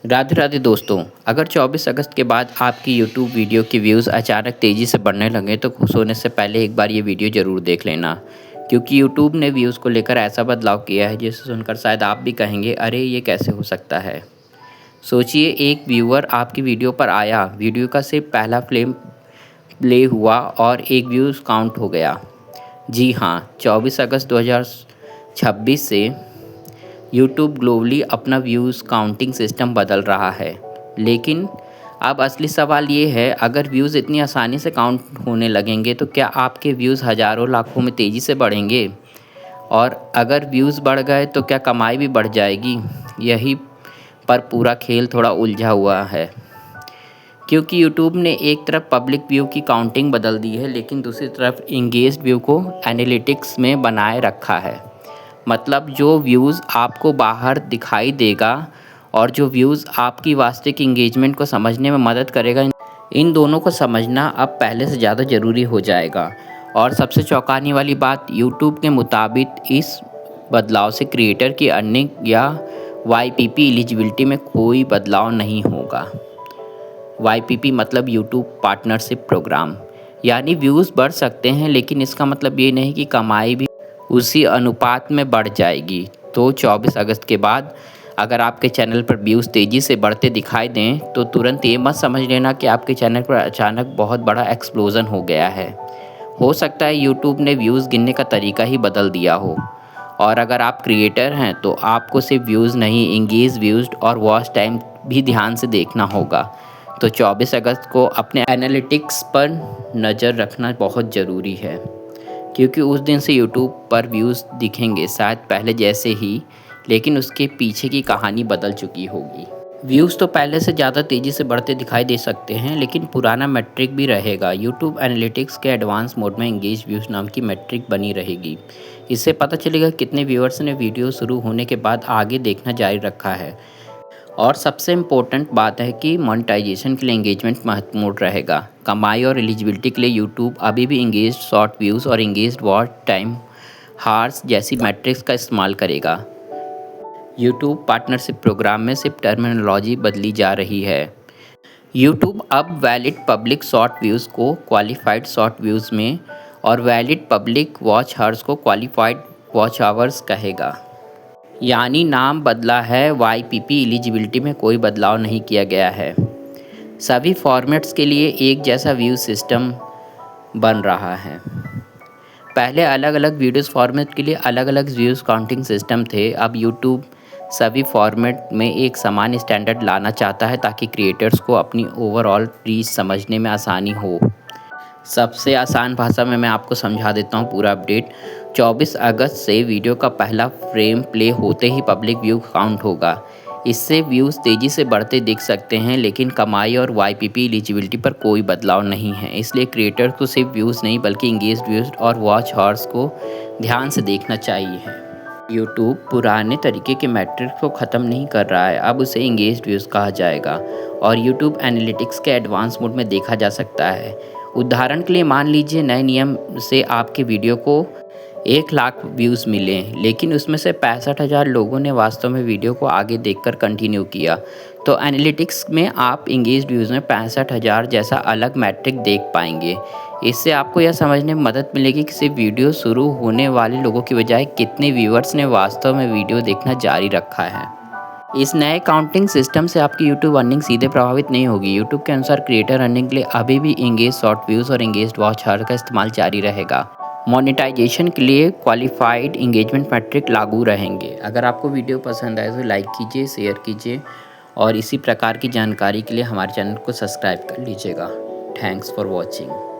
राधे राधे दोस्तों। अगर 24 अगस्त के बाद आपकी यूट्यूब वीडियो के व्यूज़ अचानक तेज़ी से बढ़ने लगे तो खुश होने से पहले एक बार ये वीडियो ज़रूर देख लेना, क्योंकि यूट्यूब ने व्यूज़ को लेकर ऐसा बदलाव किया है जिसे सुनकर शायद आप भी कहेंगे, अरे ये कैसे हो सकता है। सोचिए, एक व्यूअर आपकी वीडियो पर आया, वीडियो का सिर्फ पहला फ्रेम प्ले हुआ और एक व्यूज़ काउंट हो गया। जी हाँ, 24 अगस्त 2026 से यूट्यूब ग्लोबली अपना व्यूज़ काउंटिंग सिस्टम बदल रहा है। लेकिन अब असली सवाल ये है, अगर व्यूज़ इतनी आसानी से काउंट होने लगेंगे तो क्या आपके व्यूज़ हज़ारों लाखों में तेज़ी से बढ़ेंगे? और अगर व्यूज़ बढ़ गए तो क्या कमाई भी बढ़ जाएगी? यही पर पूरा खेल थोड़ा उलझा हुआ है, क्योंकि यूट्यूब ने एक तरफ पब्लिक व्यू की काउंटिंग बदल दी है, लेकिन दूसरी तरफ इंगेज्ड व्यू को एनालिटिक्स में बनाए रखा है। मतलब जो व्यूज़ आपको बाहर दिखाई देगा और जो व्यूज़ आपकी वास्तविक इंगेजमेंट को समझने में मदद करेगा, इन दोनों को समझना अब पहले से ज़्यादा ज़रूरी हो जाएगा। और सबसे चौंकाने वाली बात, यूट्यूब के मुताबिक इस बदलाव से क्रिएटर की अर्निंग या वाईपीपी एलिजिबिलिटी में कोई बदलाव नहीं होगा। वाईपीपी मतलब यूट्यूब पार्टनरशिप प्रोग्राम, यानी व्यूज़ बढ़ सकते हैं, लेकिन इसका मतलब ये नहीं कि कमाई भी उसी अनुपात में बढ़ जाएगी। तो 24 अगस्त के बाद अगर आपके चैनल पर व्यूज़ तेज़ी से बढ़ते दिखाई दें तो तुरंत ये मत समझ लेना कि आपके चैनल पर अचानक बहुत बड़ा एक्सप्लोज़न हो गया है। हो सकता है यूट्यूब ने व्यूज़ गिनने का तरीका ही बदल दिया हो। और अगर आप क्रिएटर हैं तो आपको सिर्फ व्यूज़ नहीं, इंगेज व्यूज़ और वॉच टाइम भी ध्यान से देखना होगा। तो 24 अगस्त को अपने एनालिटिक्स पर नज़र रखना बहुत ज़रूरी है, क्योंकि उस दिन से यूट्यूब पर व्यूज़ दिखेंगे शायद पहले जैसे ही, लेकिन उसके पीछे की कहानी बदल चुकी होगी। व्यूज़ तो पहले से ज़्यादा तेज़ी से बढ़ते दिखाई दे सकते हैं, लेकिन पुराना मैट्रिक भी रहेगा। यूट्यूब एनालिटिक्स के एडवांस मोड में एंगेज व्यूज़ नाम की मैट्रिक बनी रहेगी। इससे पता चलेगा कितने व्यूअर्स ने वीडियो शुरू होने के बाद आगे देखना जारी रखा है। और सबसे इम्पोर्टेंट बात है कि मोनेटाइजेशन के लिए एंगेजमेंट महत्वपूर्ण रहेगा। कमाई और एलिजिबिलिटी के लिए यूट्यूब अभी भी एंगेज्ड शॉर्ट व्यूज़ और एंगेज्ड वॉच टाइम हार्स जैसी मैट्रिक्स का इस्तेमाल करेगा। यूट्यूब पार्टनरशिप प्रोग्राम में सिर्फ टर्मिनोलॉजी बदली जा रही है। यूट्यूब अब वैलिड पब्लिक शॉर्ट व्यूज़ को क्वालिफाइड शॉर्ट व्यूज़ में और वैलिड पब्लिक वॉच हार्स को क्वालिफाइड वॉच आवर्स कहेगा। यानी नाम बदला है, वाईपीपी एलिजिबिलिटी में कोई बदलाव नहीं किया गया है। सभी फॉर्मेट्स के लिए एक जैसा व्यू सिस्टम बन रहा है। पहले अलग अलग वीडियोस फॉर्मेट के लिए अलग अलग व्यूज़ काउंटिंग सिस्टम थे। अब यूट्यूब सभी फॉर्मेट में एक समान स्टैंडर्ड लाना चाहता है, ताकि क्रिएटर्स को अपनी ओवरऑल रीच समझने में आसानी हो। सबसे आसान भाषा में मैं आपको समझा देता हूँ पूरा अपडेट। 24 अगस्त से वीडियो का पहला फ्रेम प्ले होते ही पब्लिक व्यू काउंट होगा। इससे व्यूज़ तेज़ी से बढ़ते दिख सकते हैं, लेकिन कमाई और वाईपीपी एलिजिबिलिटी पर कोई बदलाव नहीं है। इसलिए क्रिएटर को सिर्फ व्यूज़ नहीं बल्कि इंगेज्ड व्यूज़ और वॉच हॉर्स को ध्यान से देखना चाहिए। यूट्यूब पुराने तरीके के मैट्रिक्स को ख़त्म नहीं कर रहा है, अब उसे इंगेज्ड व्यूज़ कहा जाएगा और यूट्यूब एनालिटिक्स के एडवांस मोड में देखा जा सकता है। उदाहरण के लिए मान लीजिए, नए नियम से आपके वीडियो को 1 लाख व्यूज़ मिले, लेकिन उसमें से 65,000 लोगों ने वास्तव में वीडियो को आगे देखकर कंटिन्यू किया, तो एनालिटिक्स में आप इंगेज्ड व्यूज़ में 65,000 जैसा अलग मैट्रिक देख पाएंगे। इससे आपको यह समझने में मदद मिलेगी कि सिर्फ वीडियो शुरू होने वाले लोगों की बजाय कितने व्यूअर्स ने वास्तव में वीडियो देखना जारी रखा है। इस नए काउंटिंग सिस्टम से आपकी यूट्यूब अर्निंग सीधे प्रभावित नहीं होगी। यूट्यूब के अनुसार क्रिएटर अर्निंग के लिए अभी भी इंगेज शॉर्ट व्यूज़ और इंगेज्ड वॉच आवर का इस्तेमाल जारी रहेगा। मोनेटाइजेशन के लिए क्वालिफाइड इंगेजमेंट मैट्रिक लागू रहेंगे। अगर आपको वीडियो पसंद आए तो लाइक कीजिए, शेयर कीजिए और इसी प्रकार की जानकारी के लिए हमारे चैनल को सब्सक्राइब कर लीजिएगा। Thanks for watching.